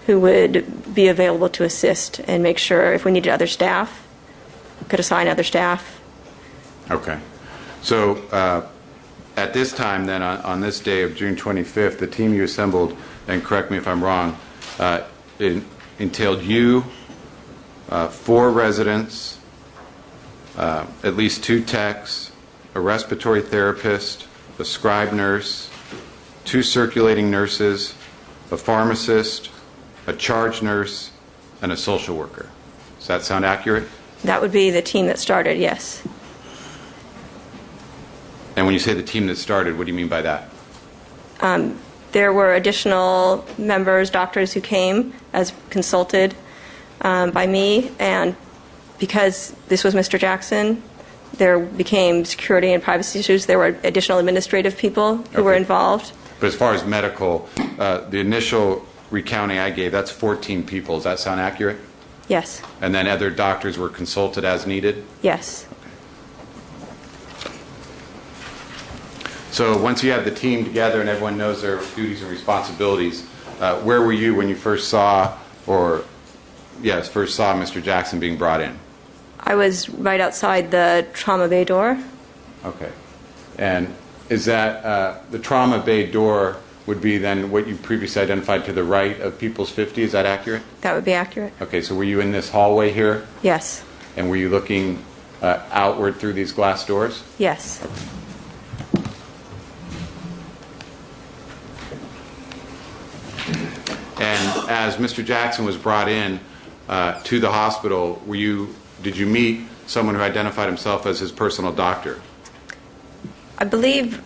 who would be available to assist and make sure if we needed other staff, could assign other staff. Okay. So at this time then, on this day of June 25th, the team you assembled, and correct me if I'm wrong, it entailed you, 4 residents, at least 2 techs, a respiratory therapist, a scribe nurse, 2 circulating nurses, a pharmacist, a charge nurse, and a social worker. Does that sound accurate? That would be the team that started, yes. And when you say the team that started, what do you mean by that? There were additional members, doctors who came as consulted by me, and because this was Mr. Jackson, there became security and privacy issues. There were additional administrative people who were involved. But as far as medical, the initial recounting I gave, that's 14 people. Does that sound accurate? Yes. And then other doctors were consulted as needed? Yes. So once you have the team together and everyone knows their duties and responsibilities, where were you when you first saw, Mr. Jackson being brought in? I was right outside the trauma bay door. Okay. And is that the trauma bay door would be then what you previously identified to the right of People's 50? Is that accurate? That would be accurate. Okay, so were you in this hallway here? Yes. And were you looking outward through these glass doors? Yes. And as Mr. Jackson was brought in to the hospital, did you meet someone who identified himself as his personal doctor? I believe,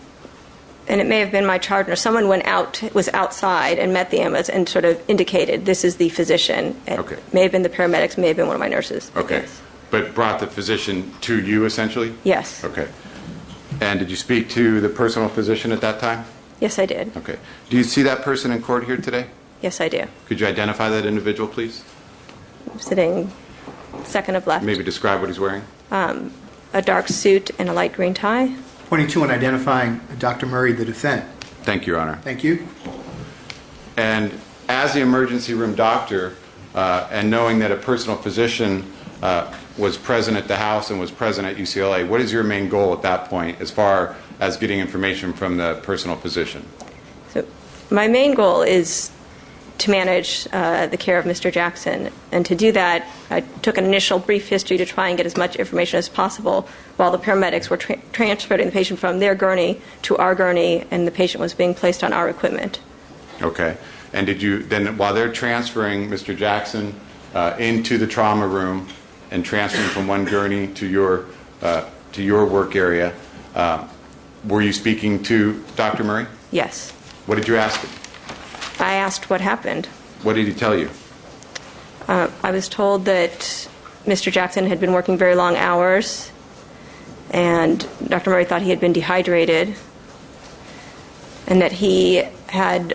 and it may have been my charge nurse, someone was outside and met the ambulance and sort of indicated this is the physician. It Okay. may have been the paramedics, may have been one of my nurses. Okay. Yes. But brought the physician to you essentially? Yes. Okay. And did you speak to the personal physician at that time? Yes, I did. Okay. Do you see that person in court here today? Yes, I do. Could you identify that individual, please? Sitting second of left. Maybe describe what he's wearing? A dark suit and a light green tie. Pointing to and identifying Dr. Murray, the defendant. Thank you, Your Honor. Thank you. And as the emergency room doctor, and knowing that a personal physician was present at the house and was present at UCLA, what is your main goal at that point as far as getting information from the personal physician? So my main goal is to manage the care of Mr. Jackson. And to do that, I took an initial brief history to try and get as much information as possible while the paramedics were transporting the patient from their gurney to our gurney, and the patient was being placed on our equipment. Okay. And did you, then while they're transferring Mr. Jackson into the trauma room and transferring from one gurney to your work area, were you speaking to Dr. Murray? Yes. What did you ask him? I asked what happened. What did he tell you? I was told that Mr. Jackson had been working very long hours, and Dr. Murray thought he had been dehydrated, and that he had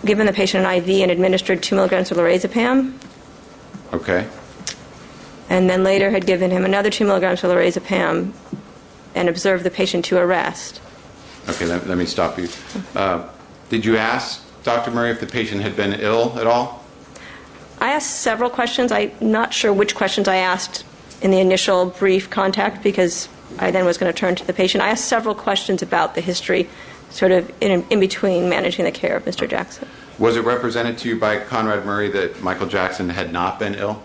given the patient an IV and administered 2 milligrams of lorazepam. Okay. And then later had given him another 2 milligrams of lorazepam and observed the patient to arrest. Okay, let me stop you. Did you ask Dr. Murray if the patient had been ill at all? I asked several questions. I'm not sure which questions I asked in the initial brief contact because I then was going to turn to the patient. I asked several questions about the history, sort of in between managing the care of Mr. Jackson. Was it represented to you by Conrad Murray that Michael Jackson had not been ill?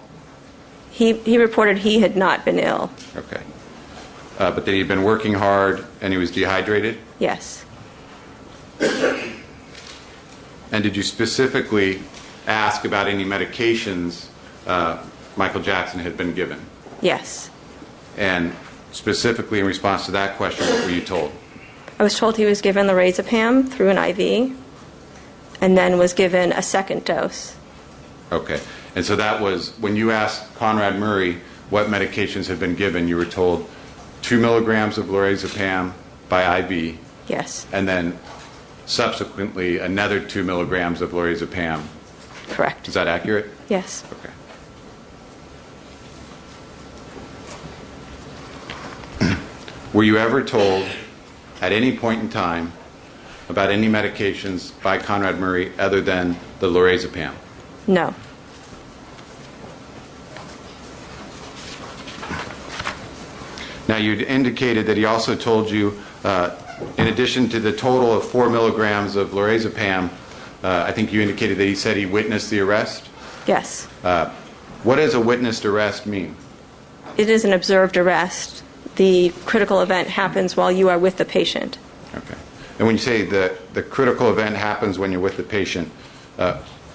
He reported he had not been ill. Okay. But that he had been working hard and he was dehydrated? Yes. And did you specifically ask about any medications Michael Jackson had been given? Yes. And specifically in response to that question, what were you told? I was told he was given lorazepam through an IV and then was given a second dose. Okay. And so that was, when you asked Conrad Murray what medications had been given, you were told 2 milligrams of lorazepam by IV. Yes. And then subsequently another 2 milligrams of lorazepam. Correct. Is that accurate? Yes. Okay. Were you ever told at any point in time about any medications by Conrad Murray other than the lorazepam? No. Now, you'd indicated that he also told you, in addition to the total of 4 milligrams of lorazepam, I think you indicated that he said he witnessed the arrest? Yes. What does a witnessed arrest mean? It is an observed arrest. The critical event happens while you are with the patient. Okay. And when you say the critical event happens when you're with the patient,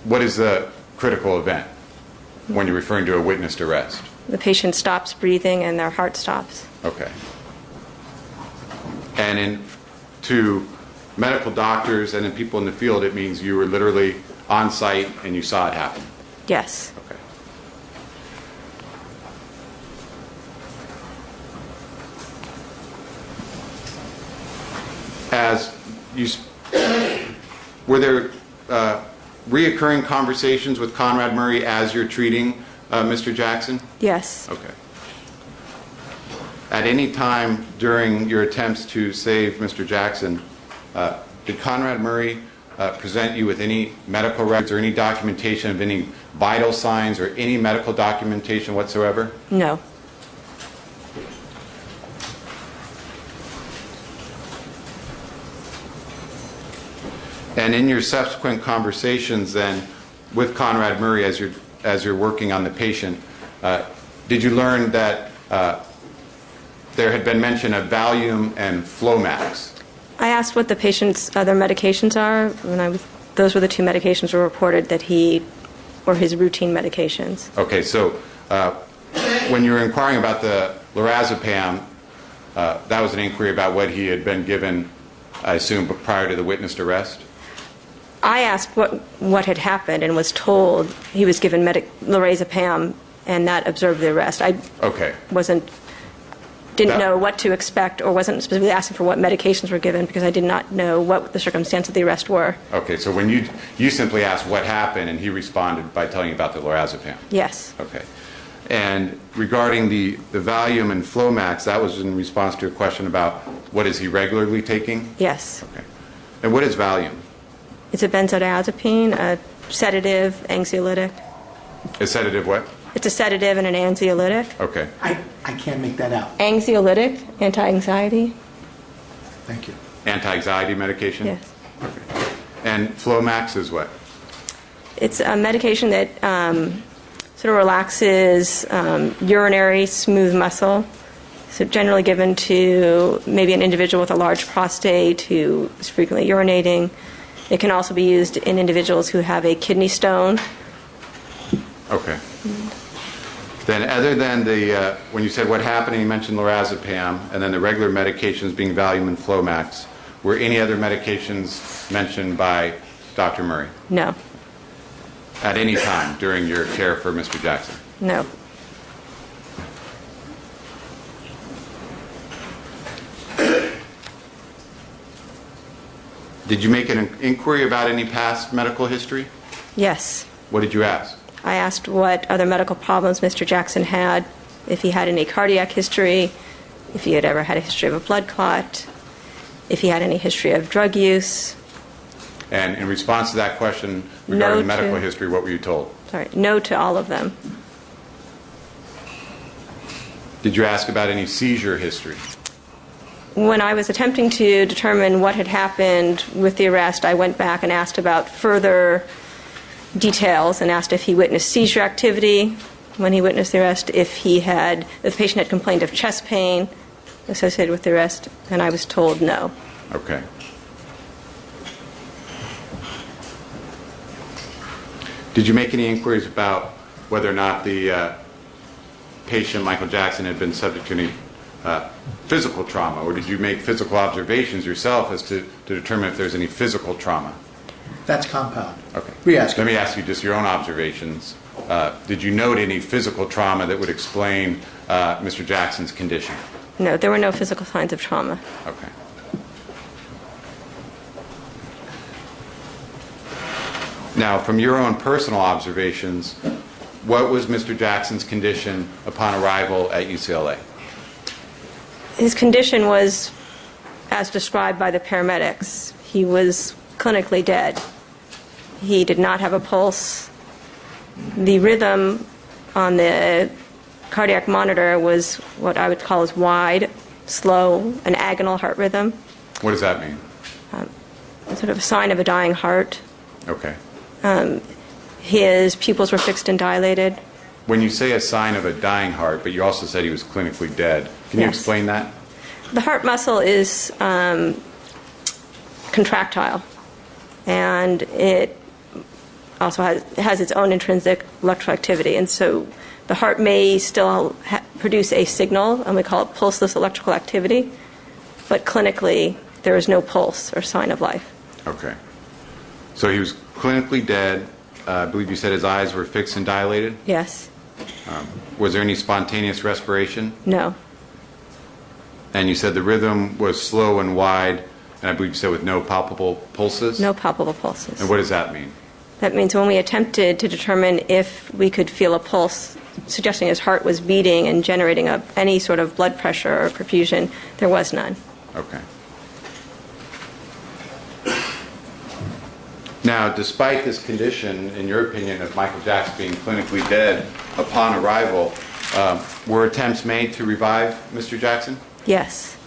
what is the critical event when you're referring to a witnessed arrest? The patient stops breathing and their heart stops. Okay. And to medical doctors and then people in the field, it means you were literally on site and you saw it happen? Yes. Okay. Were there reoccurring conversations with Conrad Murray as you're treating Mr. Jackson? Yes. Okay. At any time during your attempts to save Mr. Jackson, did Conrad Murray present you with any medical records or any documentation of any vital signs or any medical documentation whatsoever? No. And in your subsequent conversations then with Conrad Murray as you're working on the patient, did you learn that there had been mention of Valium and Flomax? I asked what the patient's other medications are. Those were the two medications were reported that or his routine medications. Okay, so when you were inquiring about the lorazepam, that was an inquiry about what he had been given, I assume, prior to the witnessed arrest? I asked what had happened and was told he was given lorazepam, and that observed the arrest. I didn't know what to expect or wasn't specifically asking for what medications were given because I did not know what the circumstances of the arrest were. Okay, so when you simply asked what happened and he responded by telling you about the lorazepam? Yes. Okay. And regarding the Valium and Flomax, that was in response to a question about what is he regularly taking? Yes. Okay. And what is Valium? It's a benzodiazepine, a sedative, anxiolytic. A sedative what? It's a sedative and an anxiolytic. Okay. I can't make that out. Anxiolytic, anti-anxiety. Thank you. Anti-anxiety medication? Yes. Okay. And Flomax is what? It's a medication that sort of relaxes urinary smooth muscle. So generally given to maybe an individual with a large prostate who is frequently urinating. It can also be used in individuals who have a kidney stone. Okay. Then other than when you said what happened, you mentioned lorazepam, and then the regular medications being Valium and Flomax, were any other medications mentioned by Dr. Murray? No. At any time during your care for Mr. Jackson? No. Did you make an inquiry about any past medical history? Yes. What did you ask? I asked what other medical problems Mr. Jackson had, if he had any cardiac history, if he had ever had a history of a blood clot, if he had any history of drug use. And in response to that question regarding medical history, what were you told? No to all of them. Did you ask about any seizure history? When I was attempting to determine what had happened with the arrest, I went back and asked about further details and asked if he witnessed seizure activity when he witnessed the arrest, if the patient had complained of chest pain associated with the arrest, and I was told no. Okay. Did you make any inquiries about whether or not the patient, Michael Jackson, had been subject to any physical trauma, or did you make physical observations yourself as to determine if there's any physical trauma? That's compound. Okay. Re-ask. Let me ask you just your own observations. Did you note any physical trauma that would explain Mr. Jackson's condition? No, there were no physical signs of trauma. Okay. Now, from your own personal observations, what was Mr. Jackson's condition upon arrival at UCLA? His condition was as described by the paramedics. He was clinically dead. He did not have a pulse. The rhythm on the cardiac monitor was what I would call as wide, slow, an agonal heart rhythm, What does that mean? sort of a sign of a dying heart. Okay. His pupils were fixed and dilated. When you say a sign of a dying heart, but you also said he was clinically dead, can you Yes. explain that? The heart muscle is contractile, and it also has its own intrinsic electrical activity. And so the heart may still produce a signal, and we call it pulseless electrical activity, but clinically there is no pulse or sign of life. Okay. So he was clinically dead. I believe you said his eyes were fixed and dilated. Yes. Was there any spontaneous respiration? No. And you said the rhythm was slow and wide, and I believe you said with no palpable pulses? No palpable pulses. And what does that mean? That means when we attempted to determine if we could feel a pulse, suggesting his heart was beating and generating any sort of blood pressure or perfusion, there was none. Okay. Now, despite this condition, in your opinion, of Michael Jackson being clinically dead upon arrival, were attempts made to revive Mr. Jackson? Yes.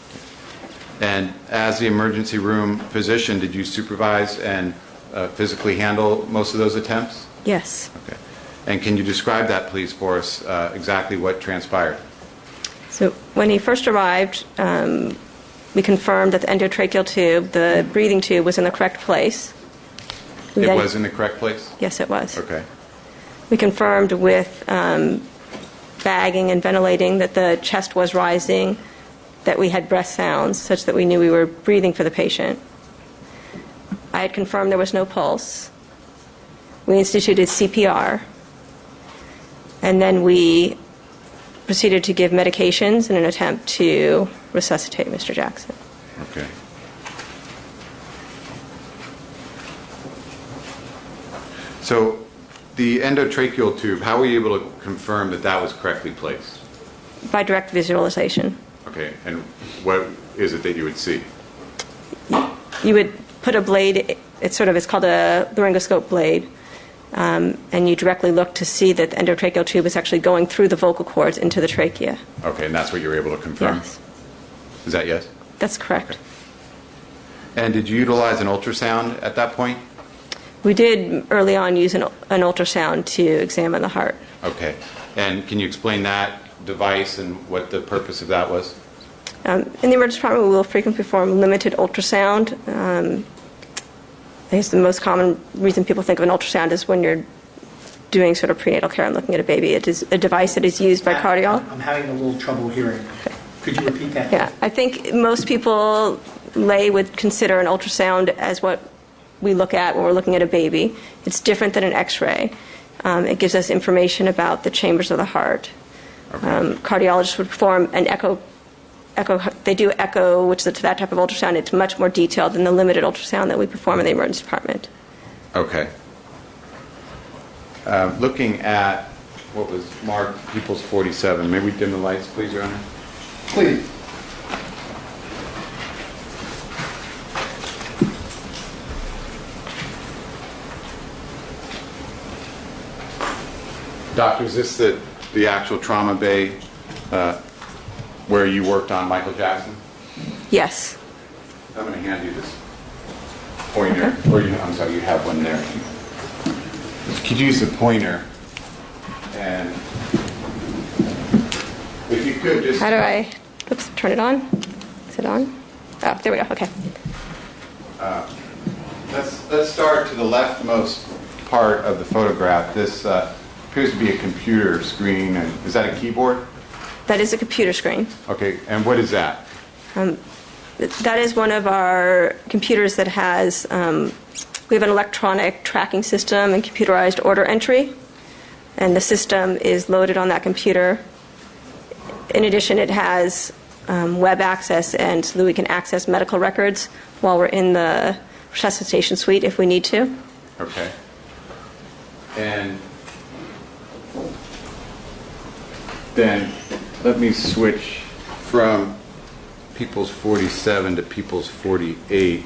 And as the emergency room physician, did you supervise and physically handle most of those attempts? Yes. Okay. And can you describe that, please, for us, exactly what transpired? So when he first arrived, we confirmed that the endotracheal tube, the breathing tube, was in the correct place. It was in the correct place? Yes, it was. Okay. We confirmed with bagging and ventilating that the chest was rising, that we had breath sounds such that we knew we were breathing for the patient. I had confirmed there was no pulse. We instituted CPR. And then we proceeded to give medications in an attempt to resuscitate Mr. Jackson. Okay. So the endotracheal tube, how were you able to confirm that that was correctly placed? By direct visualization. Okay, and what is it that you would see? You would put a blade, it's called a laryngoscope blade, and you directly look to see that the endotracheal tube is actually going through the vocal cords into the trachea. Okay, and that's what you were able to confirm? Yes. Is that yes? That's correct. And did you utilize an ultrasound at that point? We did early on use an ultrasound to examine the heart. Okay. And can you explain that device and what the purpose of that was? In the emergency department, we will frequently perform limited ultrasound. I guess the most common reason people think of an ultrasound is when you're doing sort of prenatal care and looking at a baby. It is a device that is used by cardiologists. I'm having a little trouble hearing. Could you repeat that? Yeah, I think most people would consider an ultrasound as what we look at when we're looking at a baby. It's different than an X-ray. It gives us information about the chambers of the heart. Cardiologists would perform an echo. They do echo, which is that type of ultrasound. It's much more detailed than the limited ultrasound that we perform in the emergency department. Okay. Looking at what was marked People's 47, may we dim the lights, please, Your Honor? Please. Doctor, is this the actual trauma bay where you worked on Michael Jackson? Yes. I'm going to hand you this pointer. Or I'm sorry, you have one there. Could you use the pointer? And if you could just... How do I, turn it on? Is it on? Oh, there we go, okay. Let's start to the leftmost part of the photograph. This appears to be a computer screen. And is that a keyboard? That is a computer screen. Okay, and what is that? That is one of our computers that has, we have an electronic tracking system and computerized order entry, and the system is loaded on that computer. In addition, it has web access, and so that we can access medical records while we're in the resuscitation suite if we need to. Okay. And then let me switch from People's 47 to People's 48.